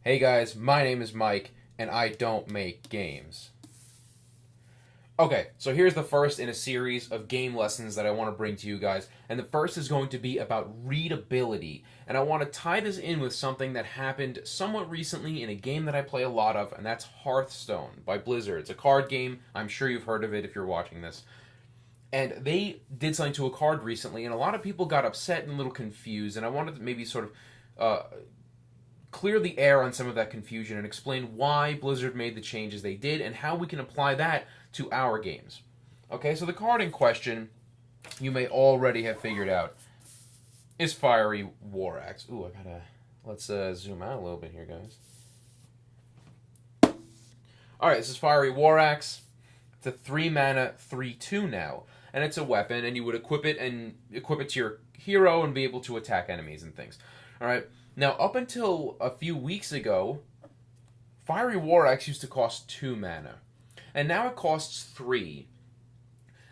Hey guys, my name is Mike, and I don't make games. Okay, so here's the first in a series of game lessons that I want to bring to you guys, and the first is going to be about readability, and I want to tie this in with something that happened somewhat recently in a game that I play a lot of, and that's Hearthstone by Blizzard. It's a card game. I'm sure you've heard of it if you're watching this. And they did something to a card recently, and a lot of people got upset and a little confused, and I wanted to maybe sort of clear the air on some of that confusion and explain why Blizzard made the changes they did and how we can apply that to our games. Okay, so the card in question, you may already have figured out, is Fiery War Axe. Ooh, let's zoom out a little bit here, guys. Alright, this is Fiery War Axe. It's a 3-mana, 3/2 now, and it's a weapon, and you would equip it to your hero and be able to attack enemies and things. Alright, now up until a few weeks ago, Fiery War Axe used to cost 2 mana, and now it costs 3.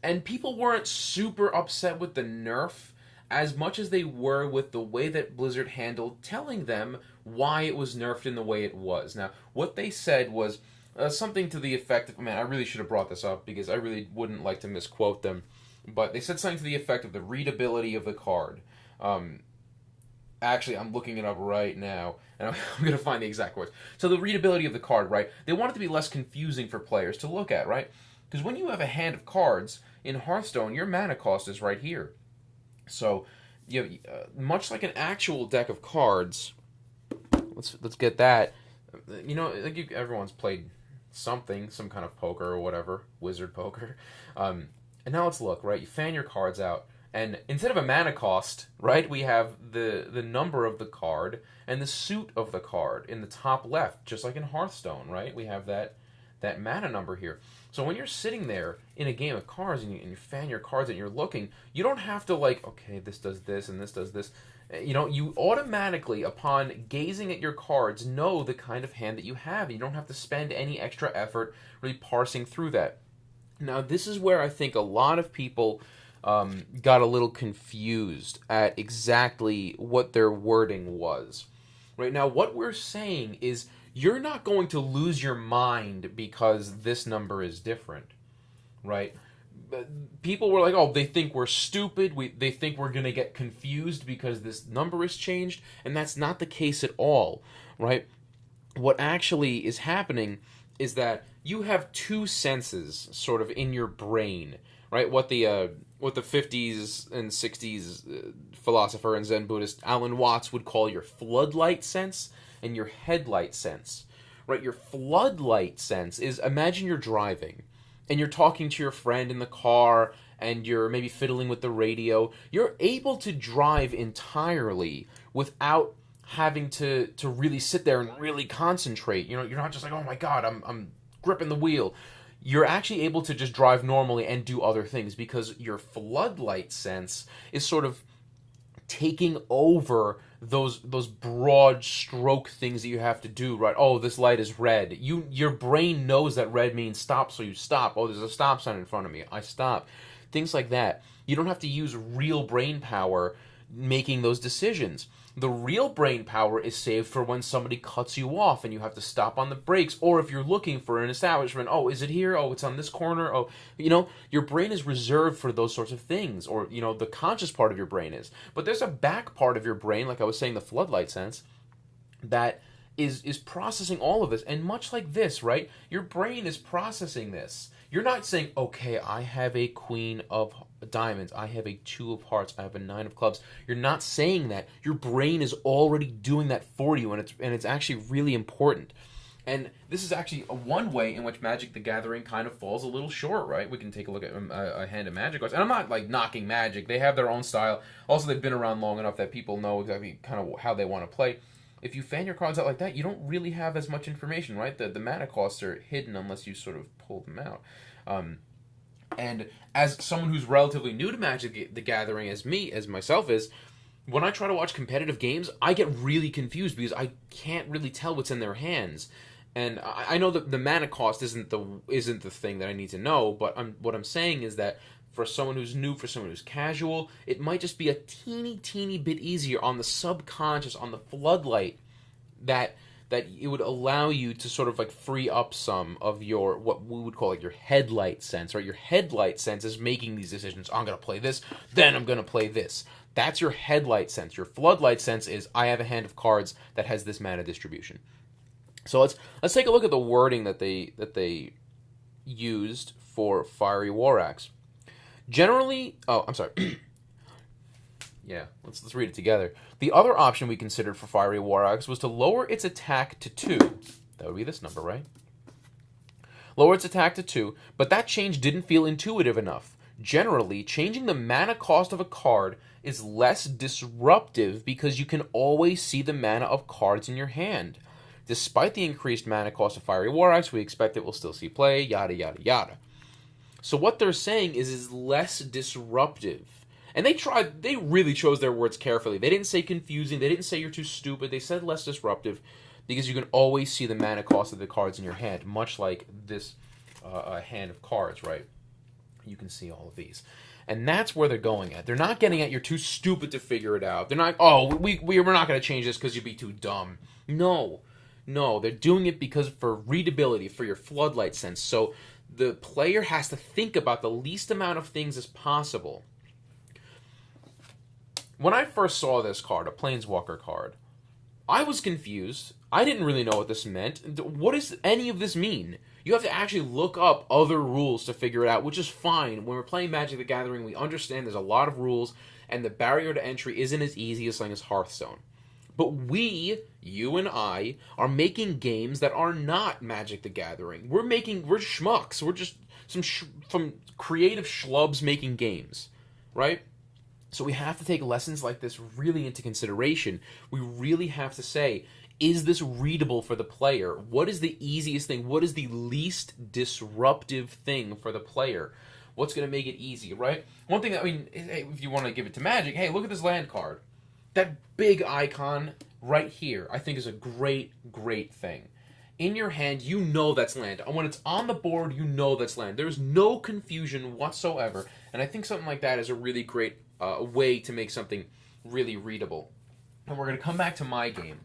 And people weren't super upset with the nerf as much as they were with the way that Blizzard handled telling them why it was nerfed in the way it was. Now, what they said was something to the effect of, man, I really should have brought this up because I really wouldn't like to misquote them, but they said something to the effect of the readability of the card. Actually, I'm looking it up right now, and I'm going to find the exact words. So the readability of the card, right? They want it to be less confusing for players to look at, right? Because when you have a hand of cards in Hearthstone, your mana cost is right here. So, much like an actual deck of cards, let's get that. You know, I think everyone's played something, some kind of poker or whatever, wizard poker. And now let's look, right? You fan your cards out. And instead of a mana cost, right, we have the number of the card and the suit of the card in the top left, just like in Hearthstone, right? We have that mana number here. So when you're sitting there in a game of cards and you fan your cards and you're looking, you don't have to okay, this does this and this does this. You automatically, upon gazing at your cards, know the kind of hand that you have. You don't have to spend any extra effort really parsing through that. Now, this is where I think a lot of people got a little confused at exactly what their wording was. Right now, what we're saying is you're not going to lose your mind because this number is different, right? People were like, oh, they think we're stupid. They think we're going to get confused because this number is changed, and that's not the case at all, right? What actually is happening is that you have two senses sort of in your brain, right? What the 50s and 60s philosopher and Zen Buddhist Alan Watts would call your floodlight sense and your headlight sense, right? Your floodlight sense is, imagine you're driving and you're talking to your friend in the car and you're maybe fiddling with the radio. You're able to drive entirely without having to really sit there and really concentrate. You're not just like, oh my God, I'm gripping the wheel. You're actually able to just drive normally and do other things because your floodlight sense is sort of taking over those broad stroke things that you have to do, right? Oh, this light is red. Your brain knows that red means stop, so you stop. Oh, there's a stop sign in front of me. I stop. Things like that. You don't have to use real brain power making those decisions. The real brain power is saved for when somebody cuts you off and you have to stop on the brakes, or if you're looking for an establishment, oh, is it here? Oh, it's on this corner. Oh, your brain is reserved for those sorts of things, or, the conscious part of your brain is. But there's a back part of your brain, like I was saying, the floodlight sense, that is processing all of this. And much like this, right, your brain is processing this. You're not saying, okay, I have a queen of diamonds, I have a 2 of hearts, I have a 9 of clubs. You're not saying that. Your brain is already doing that for you, and it's actually really important. And this is actually one way in which Magic the Gathering kind of falls a little short, right? We can take a look at a hand of Magic cards. And I'm not, knocking Magic. They have their own style. Also, they've been around long enough that people know exactly kind of how they want to play. If you fan your cards out like that, you don't really have as much information, right? The mana costs are hidden unless you sort of pull them out. And as someone who's relatively new to Magic the Gathering, as myself is, when I try to watch competitive games, I get really confused because I can't really tell what's in their hands. And I know that the mana cost isn't the thing that I need to know, but what I'm saying is that for someone who's new, for someone who's casual, it might just be a teeny bit easier on the subconscious, on the floodlight, that that it would allow you to sort of like free up some of your, what we would call like your headlight sense, right? Your headlight sense is making these decisions. I'm going to play this, then I'm going to play this. That's your headlight sense. Your floodlight sense is, I have a hand of cards that has this mana distribution. So let's take a look at the wording that they used for Fiery War Axe. Generally, yeah, let's read it together. The other option we considered for Fiery War Axe was to lower its attack to 2. That would be this number, right? Lower its attack to 2, but that change didn't feel intuitive enough. Generally, changing the mana cost of a card is less disruptive because you can always see the mana of cards in your hand. Despite the increased mana cost of Fiery War Axe, we expect it will still see play, yada, yada, yada. So what they're saying is less disruptive. And they really chose their words carefully. They didn't say confusing, they didn't say you're too stupid, they said less disruptive because you can always see the mana cost of the cards in your hand, much like this hand of cards, right? You can see all of these. And that's where they're going at. They're not getting at you're too stupid to figure it out. They're not, oh, we're not going to change this because you'd be too dumb. No, they're doing it because for readability, for your floodlight sense. So the player has to think about the least amount of things as possible. When I first saw this card, a Planeswalker card, I was confused. I didn't really know what this meant. What does any of this mean? You have to actually look up other rules to figure it out, which is fine. When we're playing Magic the Gathering, we understand there's a lot of rules, and the barrier to entry isn't as easy as something as Hearthstone. But we, you and I, are making games that are not Magic the Gathering. We're schmucks. We're just some creative schlubs making games, right? So we have to take lessons like this really into consideration. We really have to say, is this readable for the player? What is the easiest thing? What is the least disruptive thing for the player? What's going to make it easy, right? One thing, if you want to give it to Magic, hey, look at this land card. That big icon right here, I think is a great, great thing. In your hand, you know that's land. And when it's on the board, you know that's land. There's no confusion whatsoever. And I think something like that is a really great way to make something really readable. And we're going to come back to my game.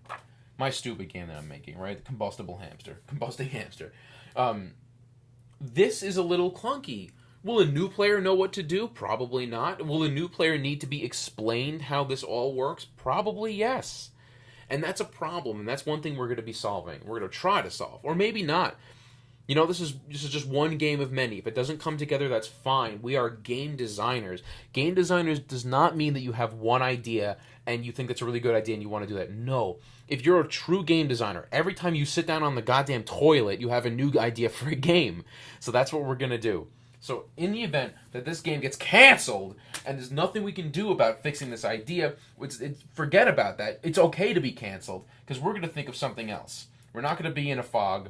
My stupid game that I'm making, right? The Combusting Hamster. This is a little clunky. Will a new player know what to do? Probably not. Will a new player need to be explained how this all works? Probably yes. And that's a problem, and that's one thing we're going to be solving. We're going to try to solve, or maybe not. You know, this is just one game of many. If it doesn't come together, that's fine. We are game designers. Game designers does not mean that you have one idea and you think that's a really good idea and you want to do that. No. If you're a true game designer, every time you sit down on the goddamn toilet, you have a new idea for a game. So that's what we're going to do. So in the event that this game gets canceled and there's nothing we can do about fixing this idea, forget about that. It's okay to be canceled because we're going to think of something else. We're not going to be in a fog.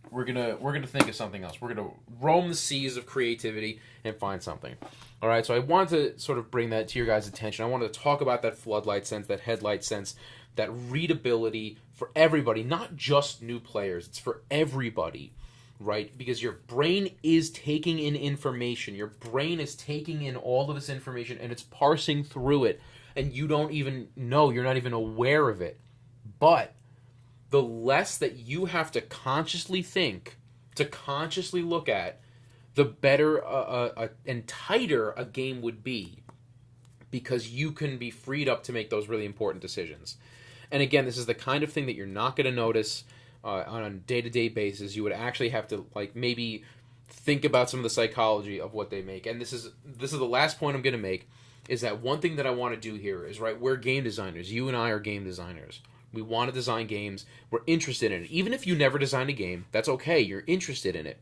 We're gonna think of something else. We're gonna roam the seas of creativity and find something. All right. So I wanted to sort of bring that to your guys' attention. I wanted to talk about that floodlight sense, that headlight sense, that readability for everybody, not just new players. It's for everybody, right? Because your brain is taking in information. Your brain is taking in all of this information and it's parsing through it, and you don't even know. You're not even aware of it, but the less that you have to consciously think, to consciously look at, the better and tighter a game would be, because you can be freed up to make those really important decisions. And again, this is the kind of thing that you're not going to notice on a day-to-day basis. You would actually have to maybe think about some of the psychology of what they make. And this is the last point I'm going to make, is that one thing that I want to do here is, right, we're game designers. You and I are game designers. We want to design games. We're interested in it. Even if you never designed a game, that's okay. You're interested in it.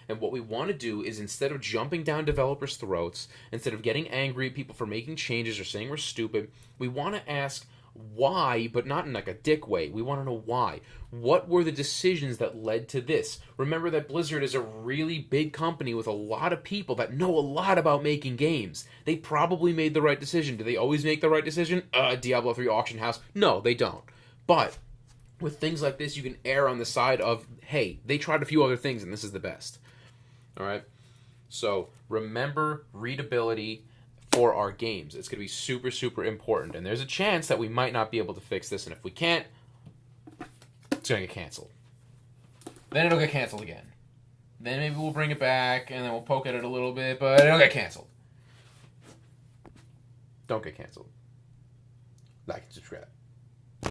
And what we want to do is, instead of jumping down developers' throats, instead of getting angry at people for making changes or saying we're stupid, we want to ask why, but not in like a dick way. We want to know why. What were the decisions that led to this? Remember that Blizzard is a really big company with a lot of people that know a lot about making games. They probably made the right decision. Do they always make the right decision? Diablo 3 Auction House? No, they don't. But with things like this, you can err on the side of, hey, they tried a few other things and this is the best. All right? So remember readability for our games. It's going to be super, super important. And there's a chance that we might not be able to fix this. And if we can't, it's it's going to get canceled. Then it'll get canceled again. Then maybe we'll bring it back, and then we'll poke at it a little bit, but it'll get canceled. Don't get canceled. Like and subscribe.